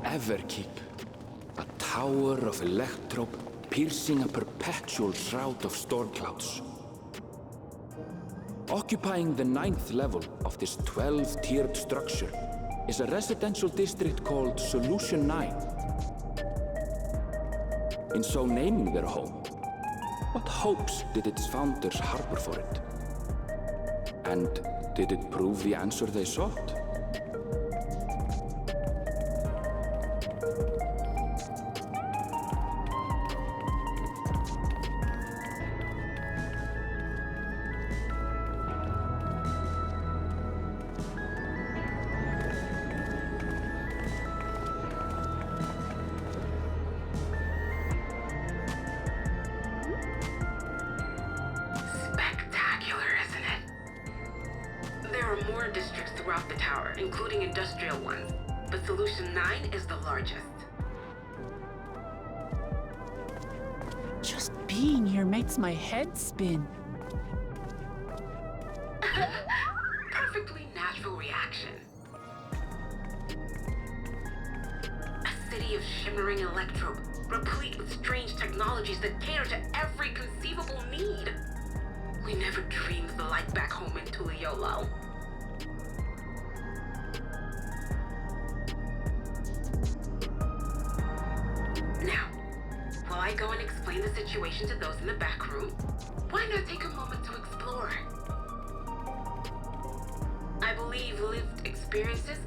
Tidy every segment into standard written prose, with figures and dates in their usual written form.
Everkeep, a tower of electrobe piercing a perpetual shroud of storm clouds. Occupying the 9th level of this 12-tiered structure is a residential district called Solution 9. In so naming their home, what hopes did its founders harbor for it? And did it prove the answer they sought? More districts throughout the tower, including industrial ones, but Solution 9 is the largest. Just being here makes my head spin. Perfectly natural reaction. A city of shimmering electrobe, replete with strange technologies that cater to every conceivable need. We never dreamed of the life back home in Tuliolo. Now, while I go and explain the situation to those in the back room, why not take a moment to explore? I believe lived experiences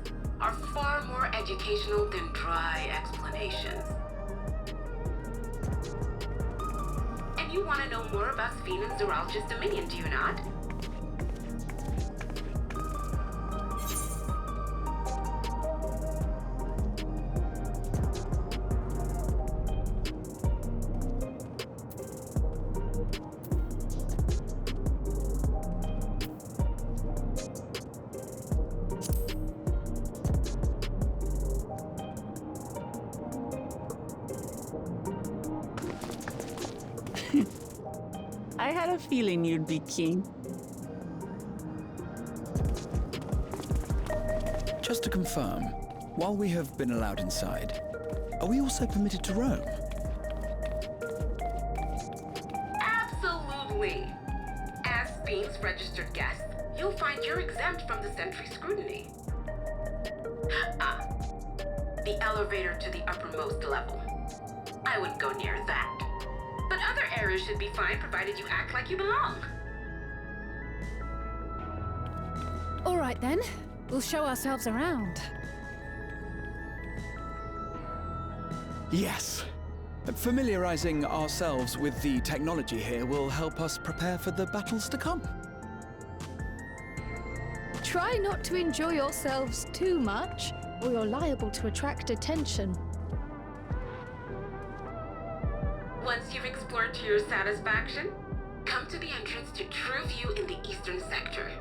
are far more educational than dry explanations. And you want to know more about Sphene and Zoologist Dominion, do you not? I had a feeling you'd be keen. Just to confirm, while we have been allowed inside, are we also permitted to roam? Absolutely! As Sphene's registered guest, you'll find you're exempt from the sentry scrutiny. The elevator to the uppermost level. I wouldn't go near that. But other areas should be fine, provided you act like you belong. All right then. We'll show ourselves around. Yes. Familiarizing ourselves with the technology here will help us prepare for the battles to come. Try not to enjoy yourselves too much, or you're liable to attract attention. Once you've explored to your satisfaction, come to the entrance to True View in the eastern sector.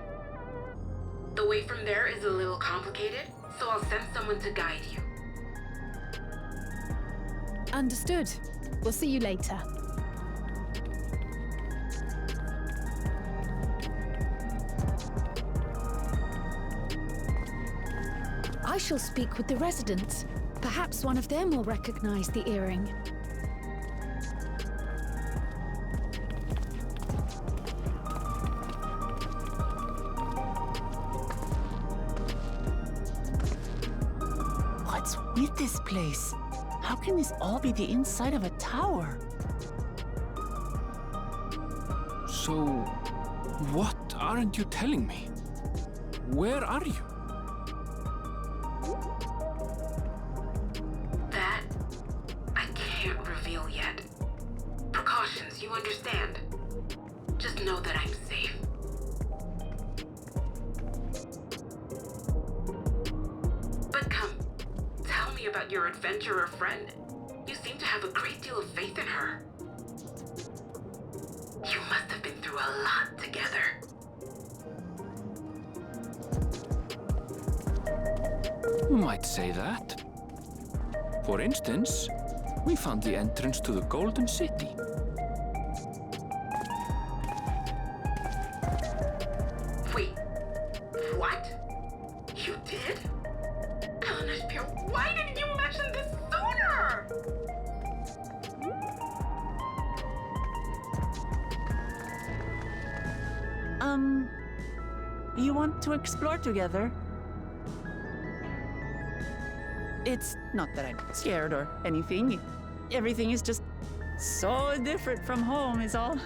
The way from there is a little complicated, so I'll send someone to guide you. Understood. We'll see you later. I shall speak with the residents. Perhaps one of them will recognize the earring. What's with this place? How can this all be the inside of a tower? So, what aren't you telling me? Where are you? That, I can't reveal yet. Precautions, you understand. Just know that I'm safe. But come, tell me about your adventurer friend. You seem to have a great deal of faith in her. You must have been through a lot together. You might say that. For instance, we found the entrance to the Golden City. Wait, what? You did? MSQ, why didn't you mention this sooner? You want to explore together? It's not that I'm scared or anything. Everything is just so different from home is all.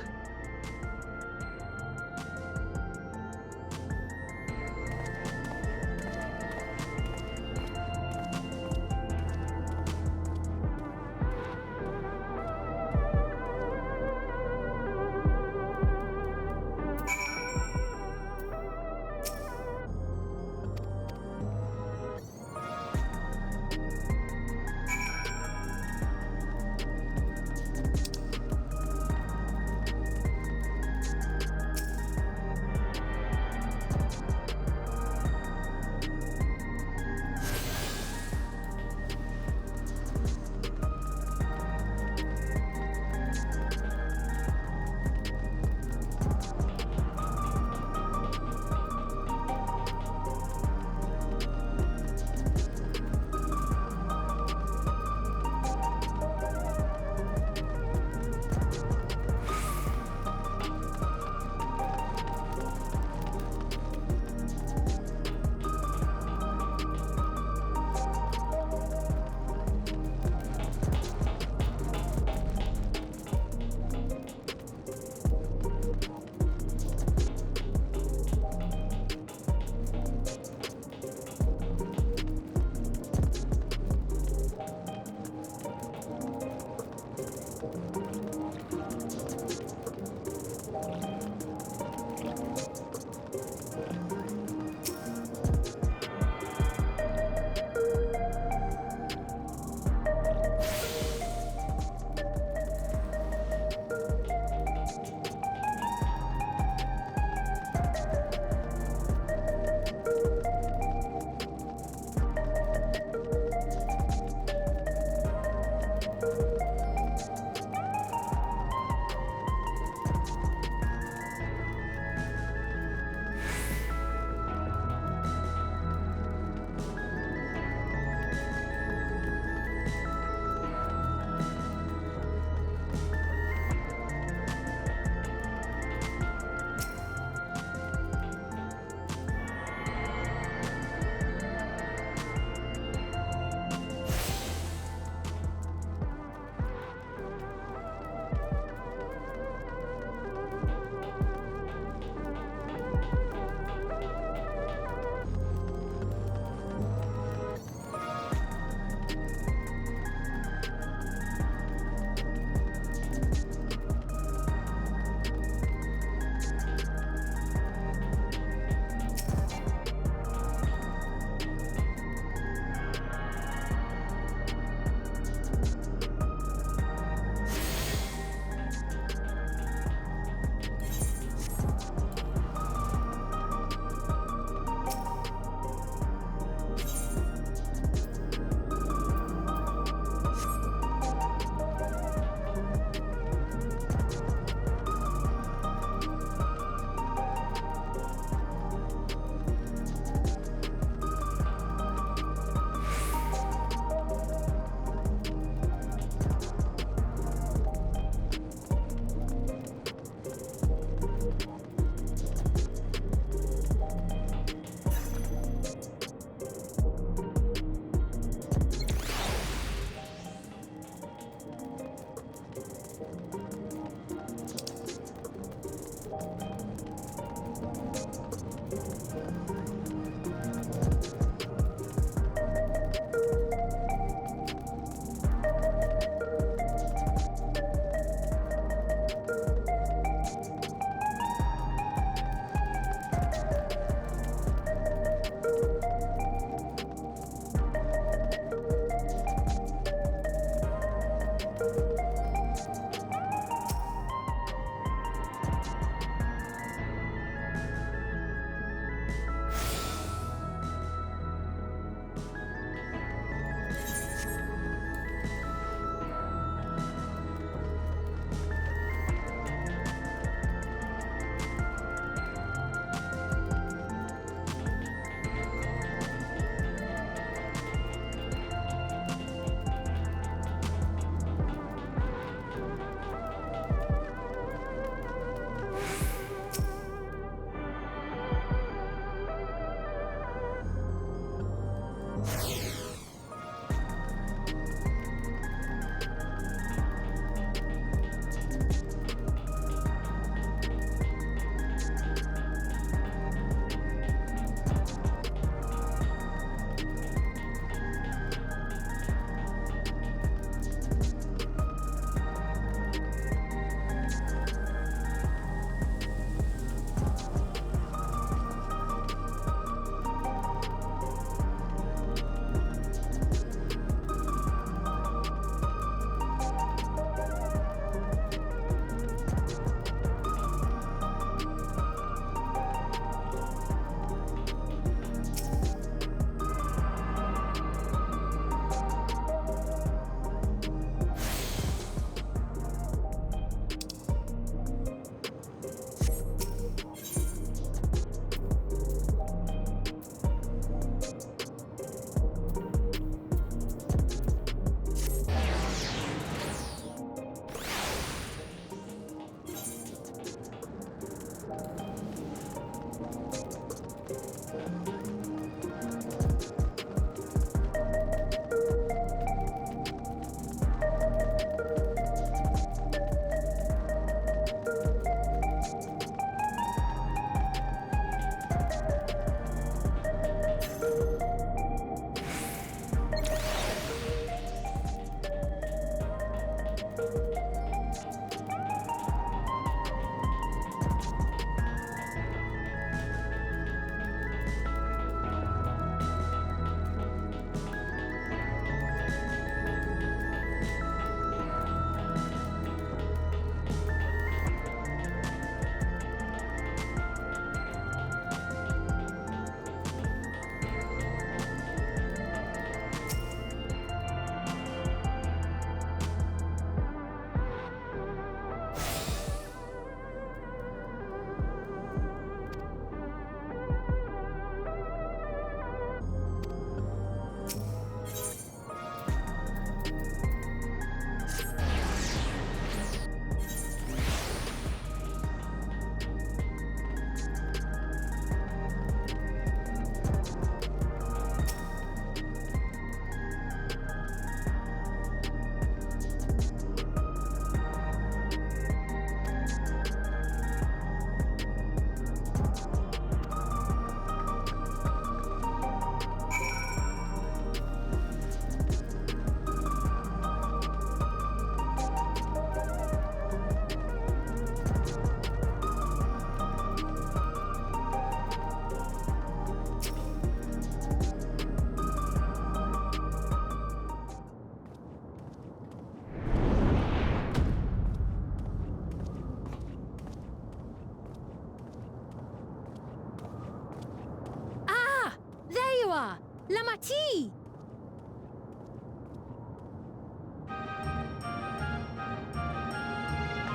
Power! Lamati!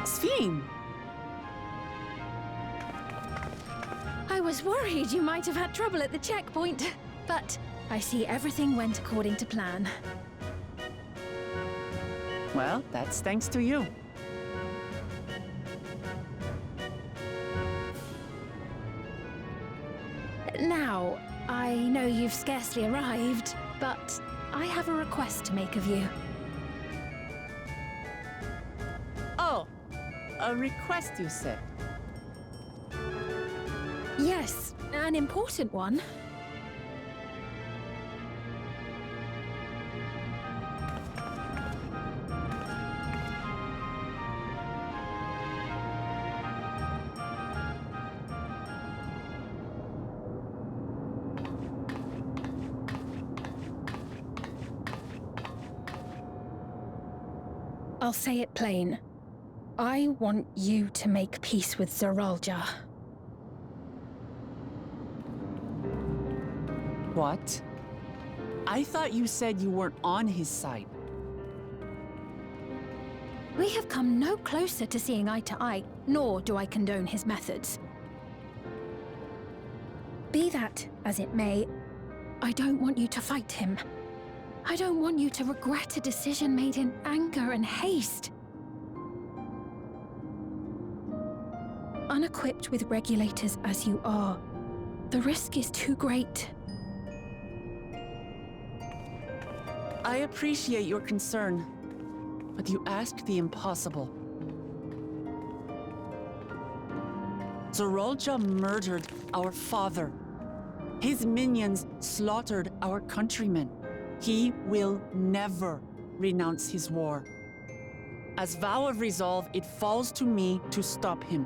Sphene! I was worried you might have had trouble at the checkpoint, but I see everything went according to plan. Well, that's thanks to you. Now, I know you've scarcely arrived, but I have a request to make of you. Oh, a request, you said. Yes, an important one. I'll say it plain. I want you to make peace with Zeralja. What? I thought you said you weren't on his side. We have come no closer to seeing eye to eye, nor do I condone his methods. Be that as it may, I don't want you to fight him. I don't want you to regret a decision made in anger and haste. Unequipped with regulators as you are, the risk is too great. I appreciate your concern, but you asked the impossible. Zeralja murdered our father. His minions slaughtered our countrymen. He will never renounce his war. As vow of resolve, it falls to me to stop him.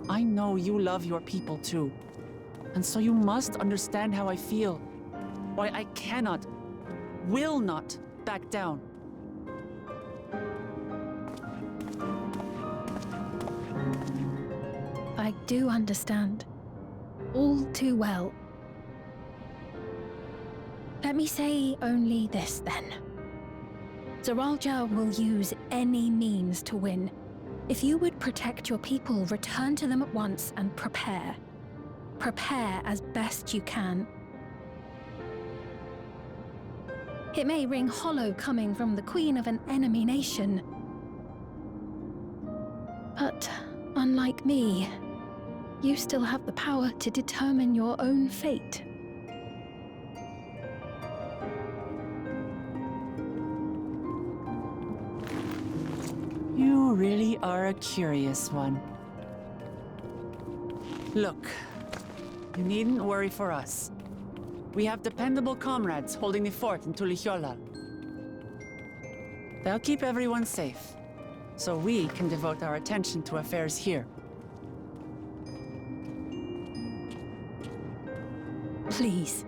I know you love your people too, and so you must understand how I feel. Why I cannot, will not back down. I do understand. All too well. Let me say only this, then. Zeralja will use any means to win. If you would protect your people, return to them at once and prepare. Prepare as best you can. It may ring hollow coming from the queen of an enemy nation. But unlike me, you still have the power to determine your own fate. You really are a curious one. Look, you needn't worry for us. We have dependable comrades holding the fort in Tulihyolal. They'll keep everyone safe, so we can devote our attention to affairs here. Please.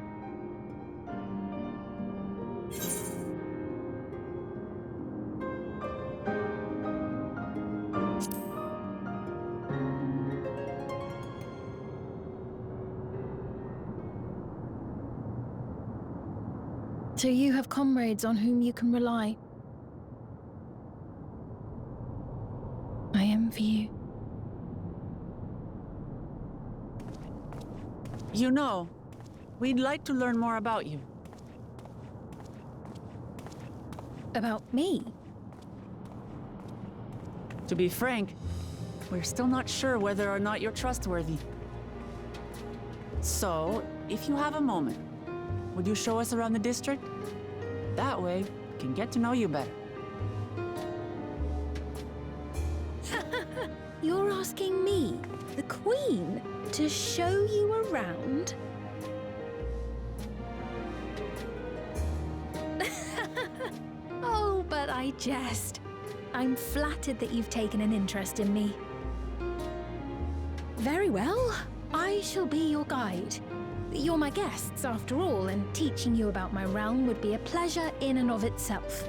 So you have comrades on whom you can rely. I envy you. You know, we'd like to learn more about you. About me? To be frank, we're still not sure whether or not you're trustworthy. So, if you have a moment, would you show us around the district? That way, we can get to know you better. You're asking me, the Queen, to show you around? Oh, but I jest. I'm flattered that you've taken an interest in me. Very well. I shall be your guide. You're my guests, after all, and teaching you about my realm would be a pleasure in and of itself.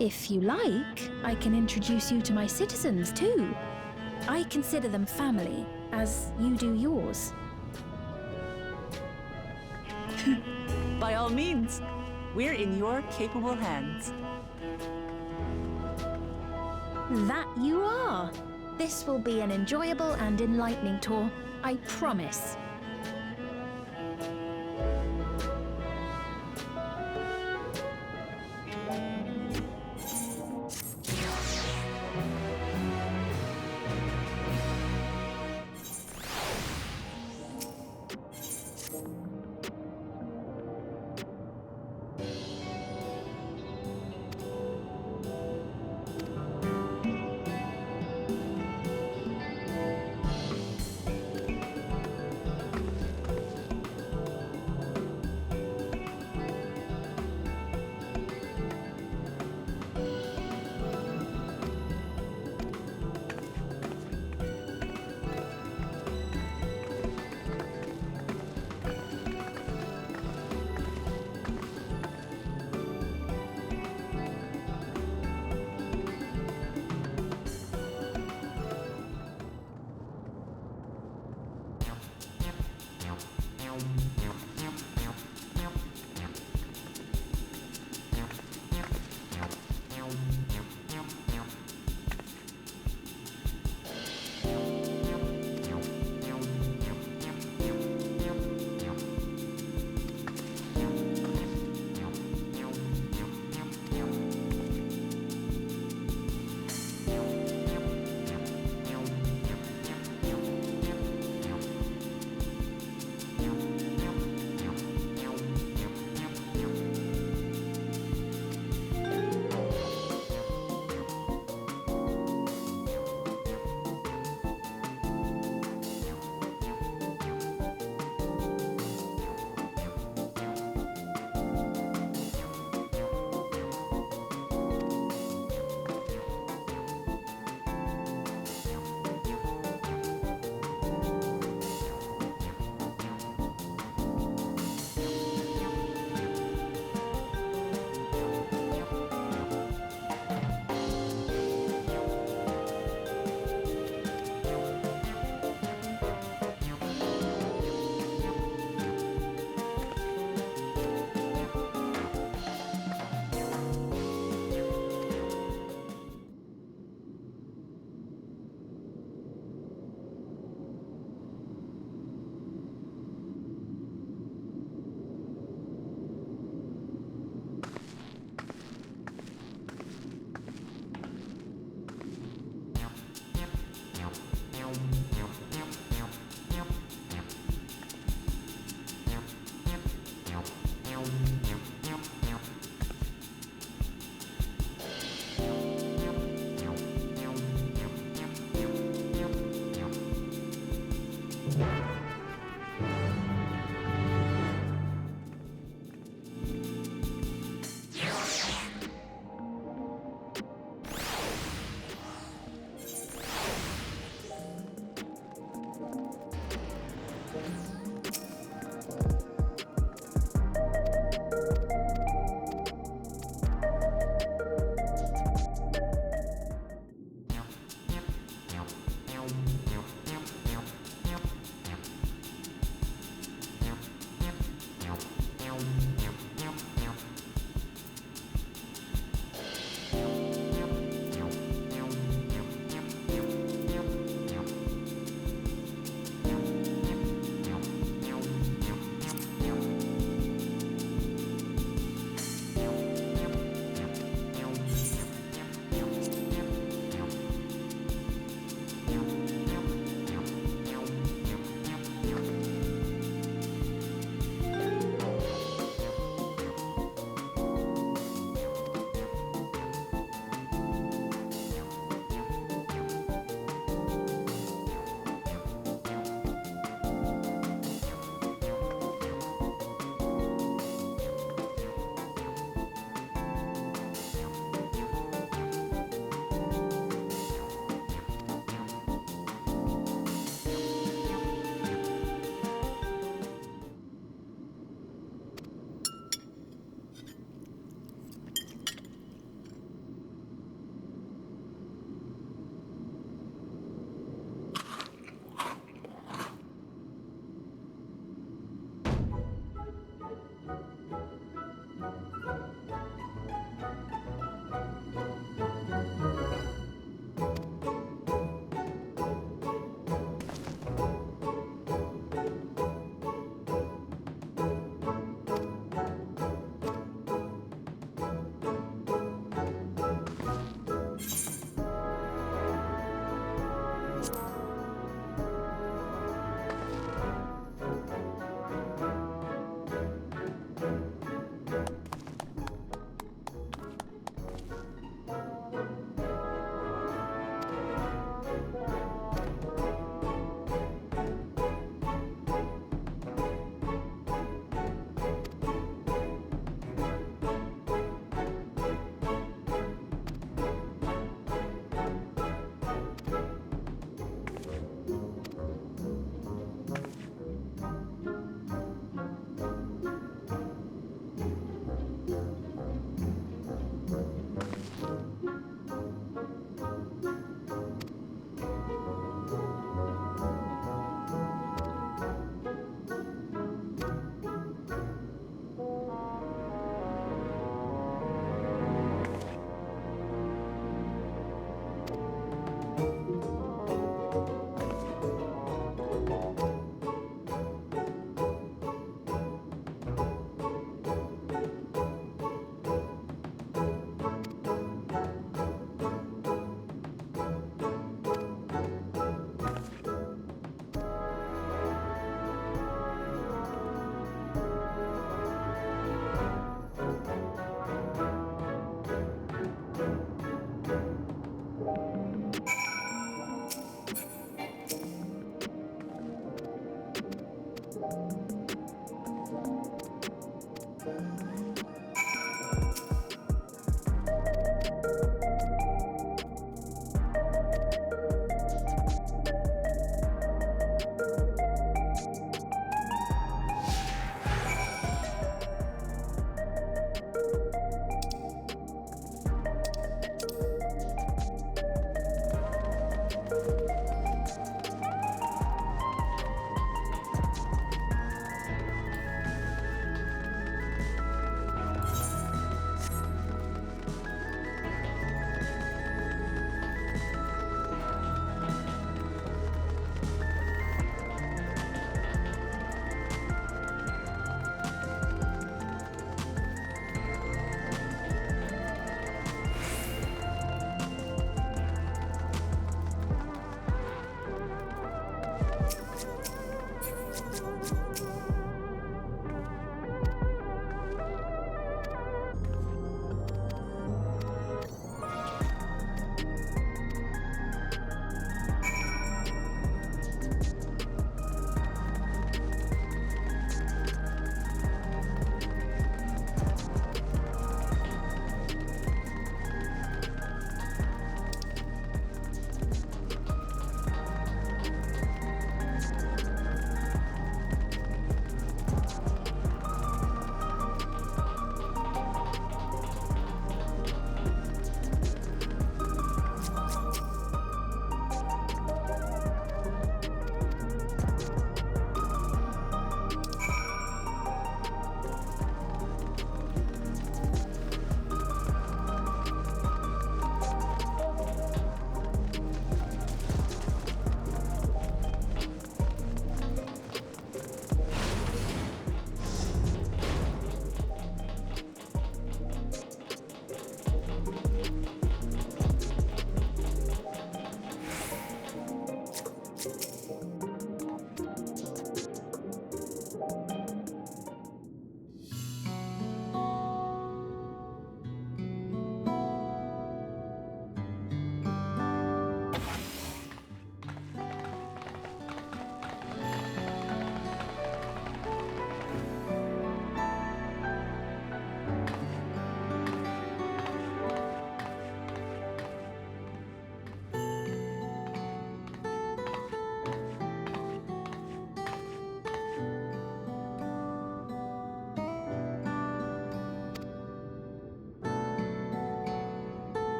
If you like, I can introduce you to my citizens, too. I consider them family, as you do yours. By all means, we're in your capable hands. That you are. This will be an enjoyable and enlightening tour, I promise.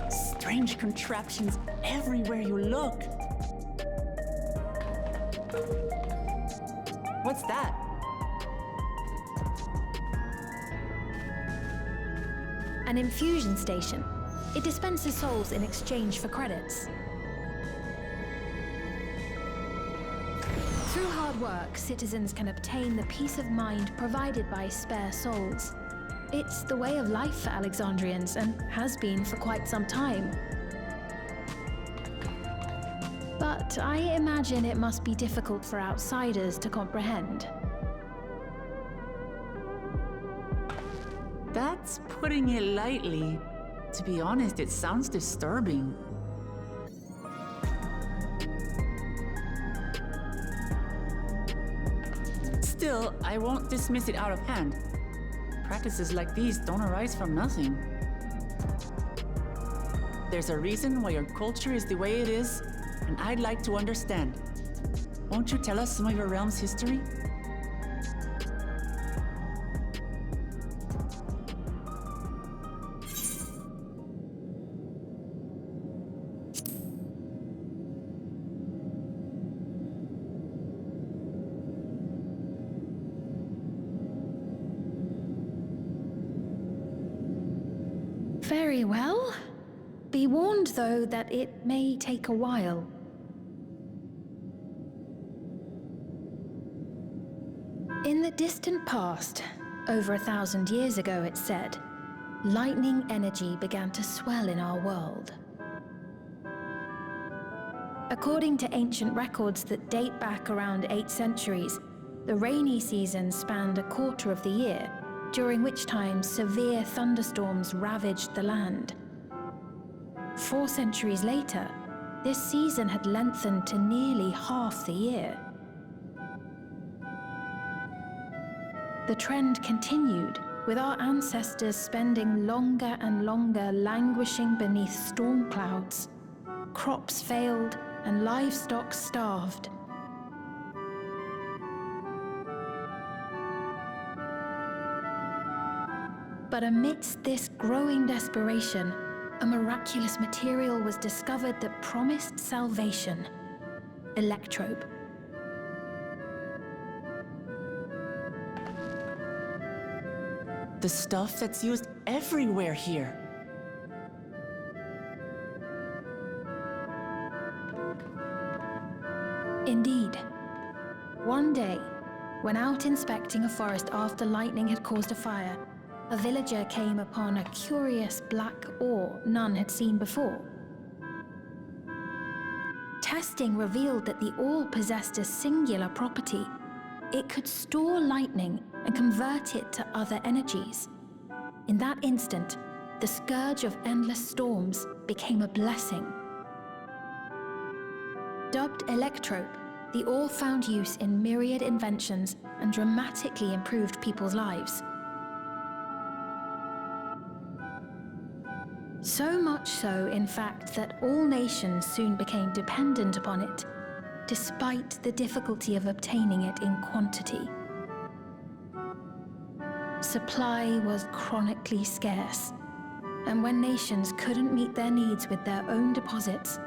Strange contraptions everywhere you look. What's that? An infusion station. It dispenses souls in exchange for credits. Through hard work, citizens can obtain the peace of mind provided by spare souls. It's the way of life for Alexandrians and has been for quite some time. But I imagine it must be difficult for outsiders to comprehend. That's putting it lightly. To be honest, it sounds disturbing. Still, I won't dismiss it out of hand. Practices like these don't arise from nothing. There's a reason why your culture is the way it is, and I'd like to understand. Won't you tell us some of your realm's history? Very well. Be warned, though, that it may take a while. In the distant past, over 1,000 years ago, it said, lightning energy began to swell in our world. According to ancient records that date back around 8 centuries, the rainy season spanned a quarter of the year, during which time severe thunderstorms ravaged the land. 4 centuries later, this season had lengthened to nearly half the year. The trend continued, with our ancestors spending longer and longer languishing beneath storm clouds. Crops failed and livestock starved. But amidst this growing desperation, a miraculous material was discovered that promised salvation: electrope. The stuff that's used everywhere here. Indeed. One day, when out inspecting a forest after lightning had caused a fire, a villager came upon a curious black ore none had seen before. Testing revealed that the ore possessed a singular property. It could store lightning and convert it to other energies. In that instant, the scourge of endless storms became a blessing. Dubbed electrope, the ore found use in myriad inventions and dramatically improved people's lives. So much so, in fact, that all nations soon became dependent upon it, despite the difficulty of obtaining it in quantity. Supply was chronically scarce, and when nations couldn't meet their needs with their own deposits,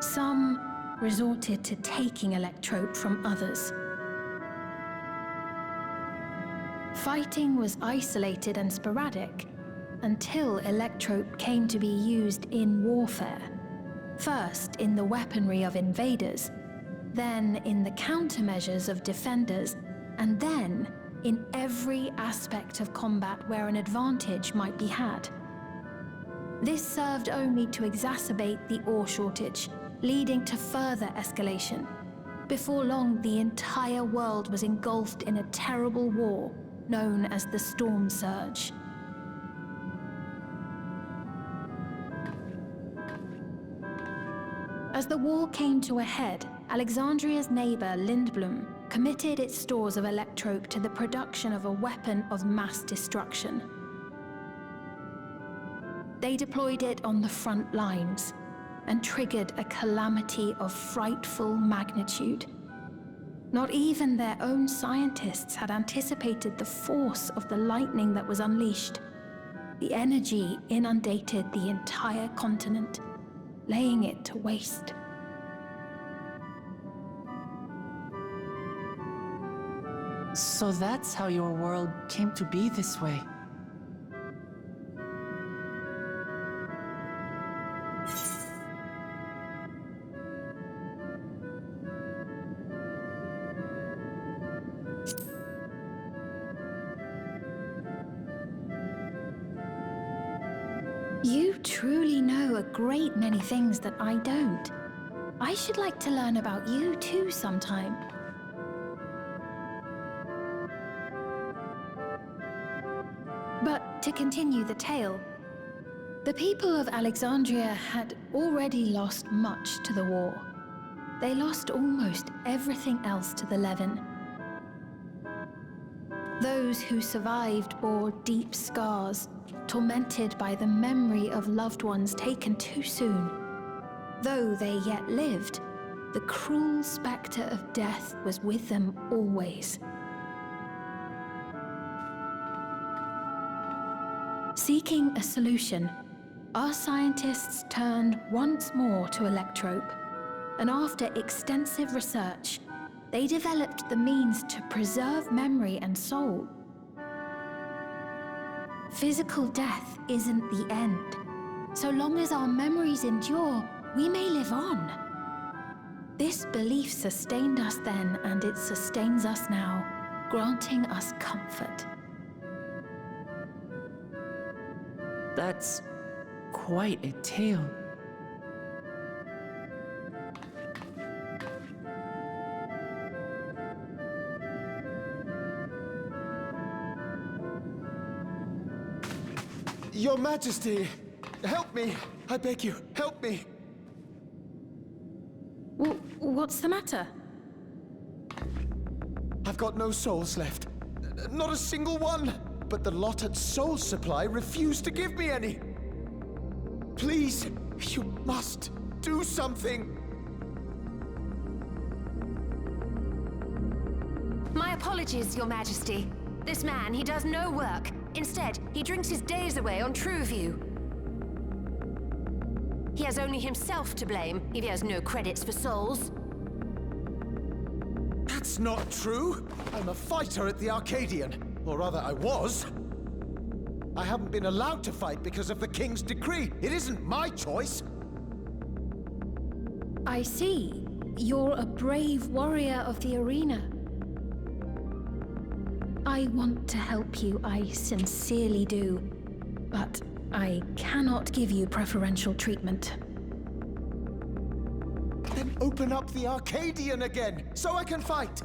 some resorted to taking electrope from others. Fighting was isolated and sporadic until electrope came to be used in warfare. First in the weaponry of invaders, then in the countermeasures of defenders, and then in every aspect of combat where an advantage might be had. This served only to exacerbate the ore shortage, leading to further escalation. Before long, the entire world was engulfed in a terrible war known as the Storm Surge. As the war came to a head, Alexandria's neighbor, Lindblum, committed its stores of electrope to the production of a weapon of mass destruction. They deployed it on the front lines and triggered a calamity of frightful magnitude. Not even their own scientists had anticipated the force of the lightning that was unleashed. The energy inundated the entire continent, laying it to waste. So that's how your world came to be this way. You truly know a great many things that I don't. I should like to learn about you too sometime. But to continue the tale, the people of Alexandria had already lost much to the war. They lost almost everything else to the Levin. Those who survived bore deep scars, tormented by the memory of loved ones taken too soon. Though they yet lived, the cruel spectre of death was with them always. Seeking a solution, our scientists turned once more to electrope, and after extensive research, they developed the means to preserve memory and soul. Physical death isn't the end. So long as our memories endure, we may live on. This belief sustained us then, and it sustains us now, granting us comfort. That's quite a tale. Your Majesty, help me! I beg you, help me! What's the matter? I've got no souls left. Not a single one! But the lot at Soul Supply refused to give me any! Please, you must do something! My apologies, Your Majesty. This man, he does no work. Instead, he drinks his days away on Trueview. He has only himself to blame if he has no credits for souls. That's not true! I'm a fighter at the Arcadian. Or rather, I was. I haven't been allowed to fight because of the King's decree. It isn't my choice. I see. You're a brave warrior of the arena. I want to help you, I sincerely do. But I cannot give you preferential treatment. Then open up the Arcadian again, so I can fight!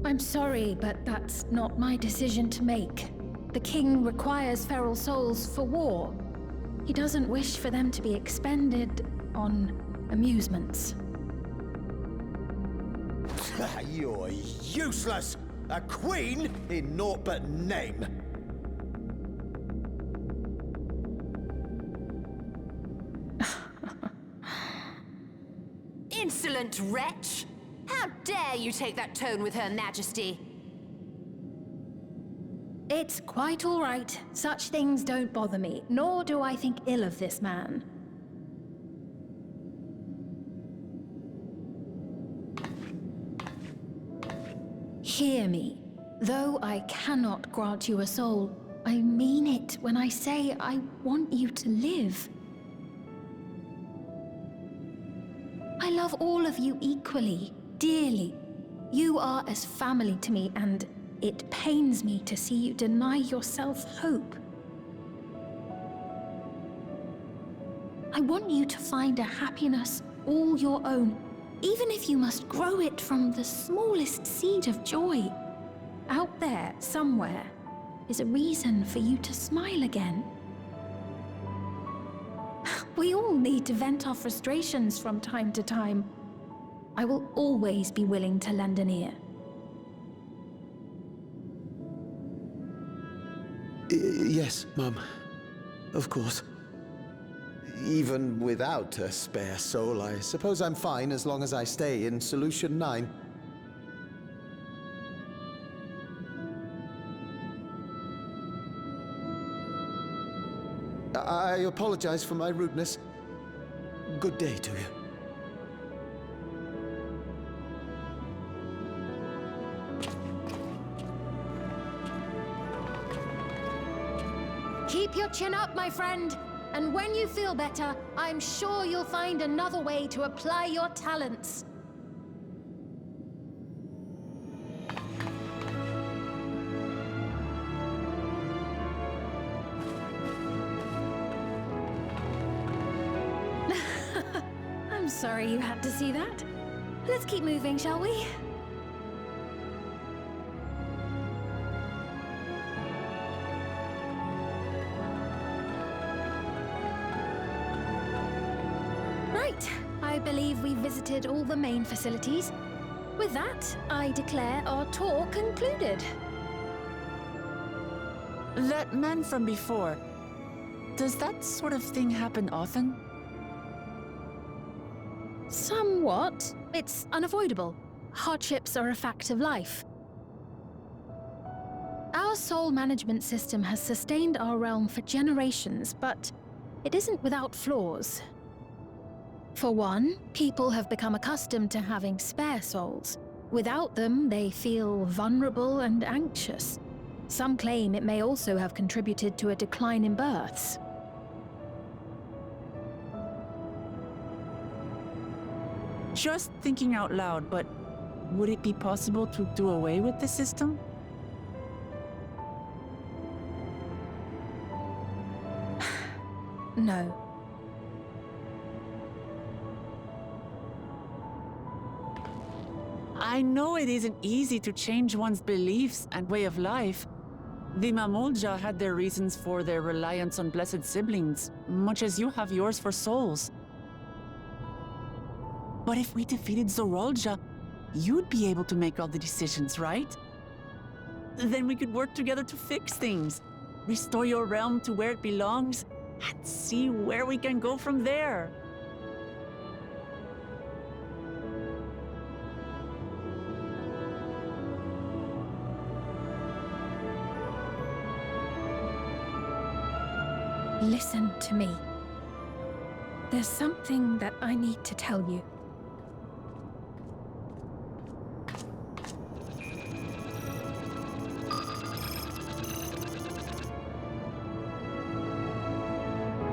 I'm sorry, but that's not my decision to make. The king requires feral souls for war. He doesn't wish for them to be expended on amusements. You're useless! A queen in naught but name! Insolent wretch! How dare you take that tone with Her Majesty? It's quite all right. Such things don't bother me, nor do I think ill of this man. Hear me. Though I cannot grant you a soul, I mean it when I say I want you to live. I love all of you equally, dearly. You are as family to me, and it pains me to see you deny yourself hope. I want you to find a happiness all your own, even if you must grow it from the smallest seed of joy. Out there, somewhere, is a reason for you to smile again. We all need to vent our frustrations from time to time. I will always be willing to lend an ear. Yes, Mum. Of course. Even without a spare soul, I suppose I'm fine as long as I stay in Solution 9. I apologize for my rudeness. Good day to you. Keep your chin up, my friend. And when you feel better, I'm sure you'll find another way to apply your talents. I'm sorry you had to see that. Let's keep moving, shall we? Right. I believe we've visited all the main facilities. With that, I declare our tour concluded. That man from before, does that sort of thing happen often? Somewhat. It's unavoidable. Hardships are a fact of life. Our soul management system has sustained our realm for generations, but it isn't without flaws. For one, people have become accustomed to having spare souls. Without them, they feel vulnerable and anxious. Some claim it may also have contributed to a decline in births. Just thinking out loud, but would it be possible to do away with the system? No. I know it isn't easy to change one's beliefs and way of life. The Mamolja had their reasons for their reliance on blessed siblings, much as you have yours for souls. But if we defeated Zorolja, you'd be able to make all the decisions, right? Then we could work together to fix things, restore your realm to where it belongs, and see where we can go from there. Listen to me. There's something that I need to tell you.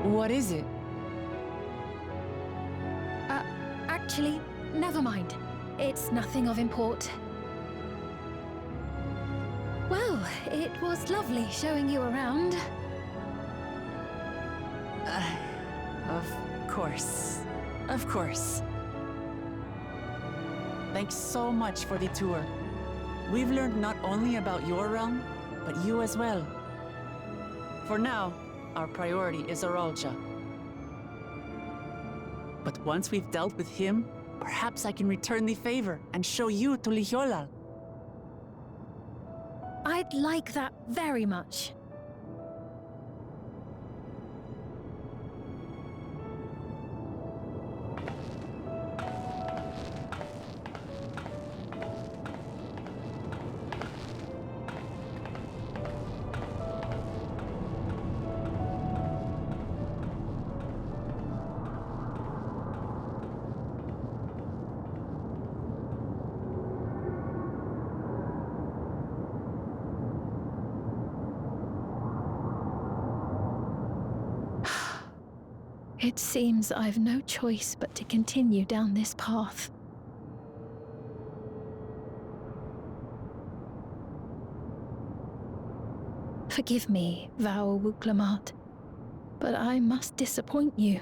What is it? Actually, never mind. It's nothing of import. Well, it was lovely showing you around. Of course. Of course. Thanks so much for the tour. We've learned not only about your realm, but you as well. For now, our priority is Aralja. But once we've dealt with him, perhaps I can return the favor and show you to Lihiolal. I'd like that very much. It seems I've no choice but to continue down this path. Forgive me, Vau Wuklamat, but I must disappoint you.